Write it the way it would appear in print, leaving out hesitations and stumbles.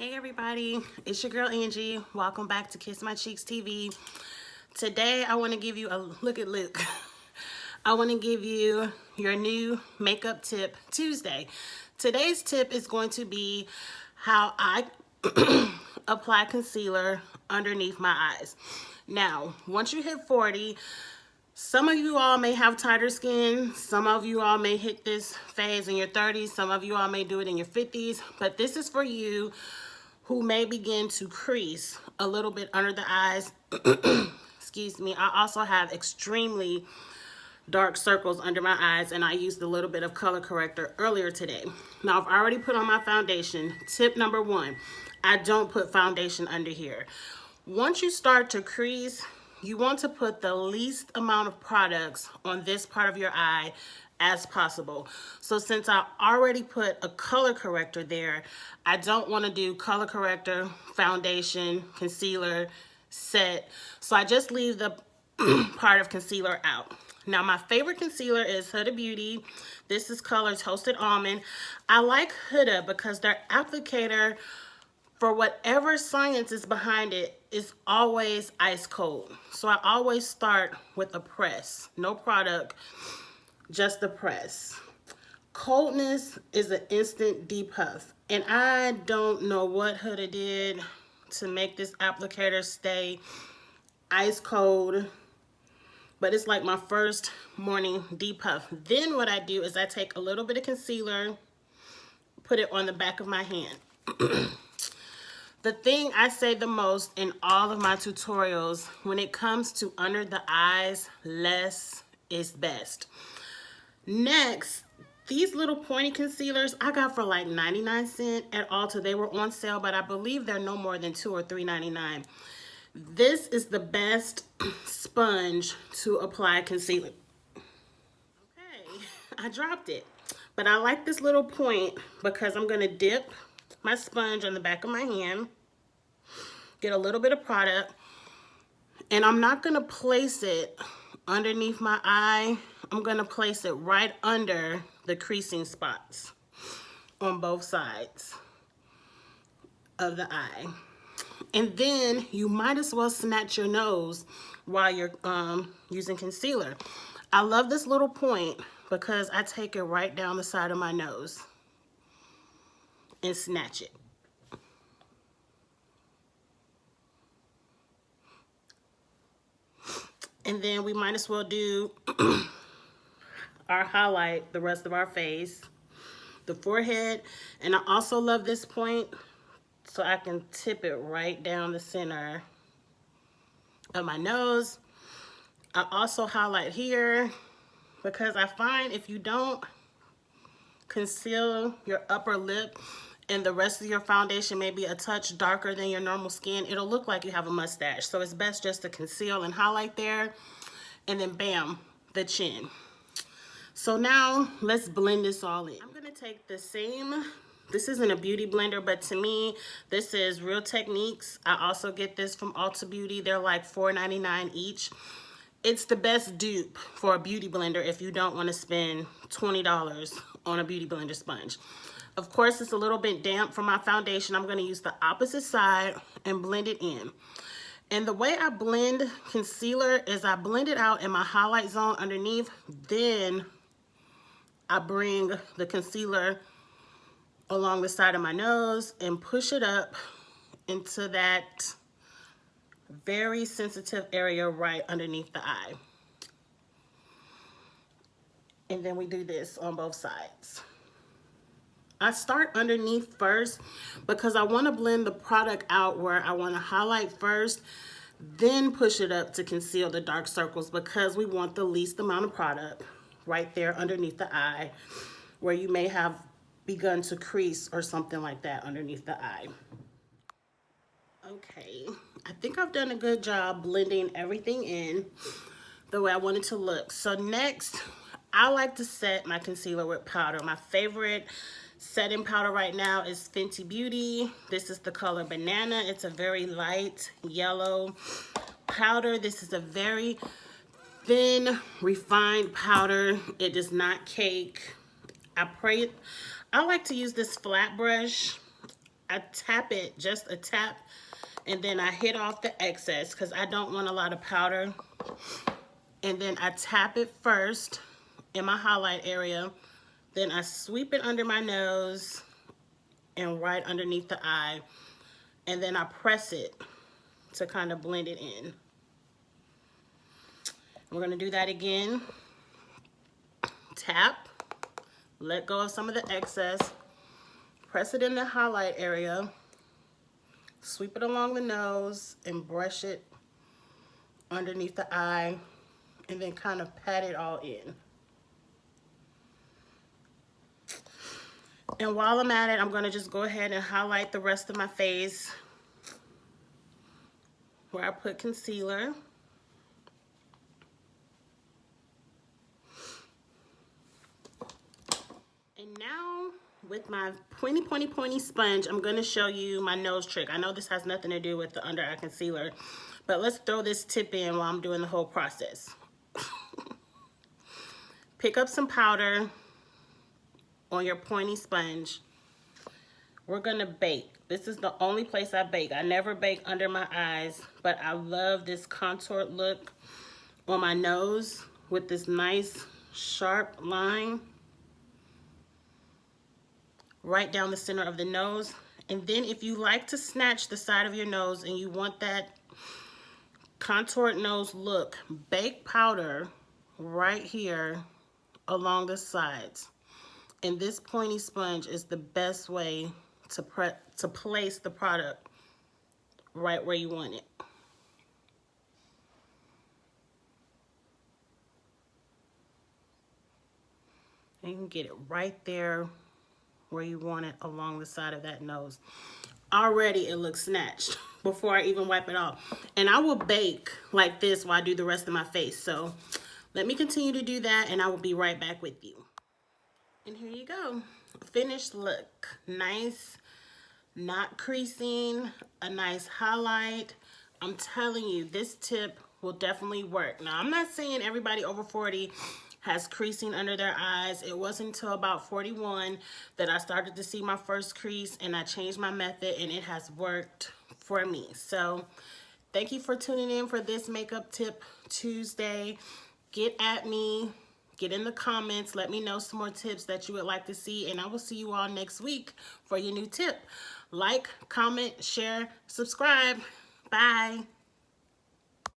Hey everybody, it's your girl Angie. Welcome back to Kiss My Cheeks TV. Today I want to give you a look at Luke. I want to give you your new makeup tip Tuesday. Today's tip is going to be how I apply concealer underneath my eyes. Now, once you hit 40, some of you all may have tighter skin. Some of you all may hit this phase in your 30s. Some of you all may do it in your 50s. But this is for you who may begin to crease a little bit under the eyes. Excuse me. I also have extremely dark circles under my eyes, and I used a little bit of color corrector earlier today. Now, I've already put on my foundation. Tip number one, I don't put foundation under here. Once you start to crease, you want to put the least amount of products on this part of your eye as possible. So since I already put a color corrector there, I don't want to do color corrector, foundation, concealer, set. So I just leave the part of concealer out. Now my favorite concealer is Huda Beauty. This is color Toasted Almond. I like Huda because their applicator, for whatever science is behind it, is always ice cold. So I always start with a press, no product, just the press. Coldness is an instant depuff, and I don't know what Huda did to make this applicator stay ice cold, but it's like my first morning depuff. Then what I do is I take a little bit of concealer, put it on the back of my hand. The thing I say the most in all of my tutorials, when it comes to under the eyes, less is best. Next, these little pointy concealers I got for like 99 cents at Ulta. They were on sale, but I believe they're no more than $2 or $3.99. This is the best sponge to apply concealer. Okay, I dropped it. But I like this little point because I'm going to dip my sponge on the back of my hand, get a little bit of product, and I'm not going to place it underneath my eye. I'm going to place it right under the creasing spots on both sides of the eye. And then you might as well snatch your nose while you're using concealer. I love this little point because I take it right down the side of my nose and snatch it. And then we might as well do our highlight, the rest of our face, the forehead. And I also love this point so I can tip it right down the center of my nose. I also highlight here because I find if you don't conceal your upper lip and the rest of your foundation may be a touch darker than your normal skin, it'll look like you have a mustache. So it's best just to conceal and highlight there, and then bam, the chin. So now let's blend this all in. I'm gonna take the same, this isn't a beauty blender, but to me, this is Real Techniques. I also get this from Ulta Beauty. They're like $4.99 each. It's the best dupe for a beauty blender if you don't want to spend $20 on a beauty blender sponge. Of course, it's a little bit damp for my foundation. I'm going to use the opposite side and blend it in. And the way I blend concealer is I blend it out in my highlight zone underneath. Then I bring the concealer along the side of my nose and push it up into that very sensitive area right underneath the eye. And then we do this on both sides. I start underneath first because I want to blend the product out where I want to highlight first, then push it up to conceal the dark circles because we want the least amount of product right there underneath the eye where you may have begun to crease or something like that underneath the eye. Okay, I think I've done a good job blending everything in the way I want it to look. So next, I like to set my concealer with powder. My favorite setting powder right now is Fenty Beauty. This is the color Banana. It's a very light yellow powder. This is a very thin, refined powder. It does not cake. I like to use this flat brush. I tap it, just a tap, and then I hit off the excess because I don't want a lot of powder. And then I tap it first in my highlight area. Then I sweep it under my nose and right underneath the eye. And then I press it to kind of blend it in. We're gonna do that again. Tap, let go of some of the excess, press it in the highlight area, sweep it along the nose and brush it underneath the eye, and then kind of pat it all in. And while I'm at it, I'm gonna just go ahead and highlight the rest of my face where I put concealer. And now with my pointy sponge, I'm gonna show you my nose trick. I know this has nothing to do with the under eye concealer, but let's throw this tip in while I'm doing the whole process. Pick up some powder on your pointy sponge. We're gonna bake. This is the only place I bake. I never bake under my eyes, but I love this contoured look on my nose with this nice sharp line right down the center of the nose. And then if you like to snatch the side of your nose and you want that contoured nose look, bake powder right here along the sides. And this pointy sponge is the best way to place the product right where you want it. And you can get it right there where you want it along the side of that nose. Already it looks snatched before I even wipe it off. And I will bake like this while I do the rest of my face. So let me continue to do that and I will be right back with you. And here you go. Finished look. Nice, not creasing, a nice highlight. I'm telling you, this tip will definitely work. Now, I'm not saying everybody over 40 has creasing under their eyes. It wasn't until about 41 that I started to see my first crease, and I changed my method, and it has worked for me. So thank you for tuning in for this Makeup Tip Tuesday. Get at me. Get in the comments. Let me know some more tips that you would like to see, and I will see you all next week for your new tip. Like, comment, share, subscribe. Bye.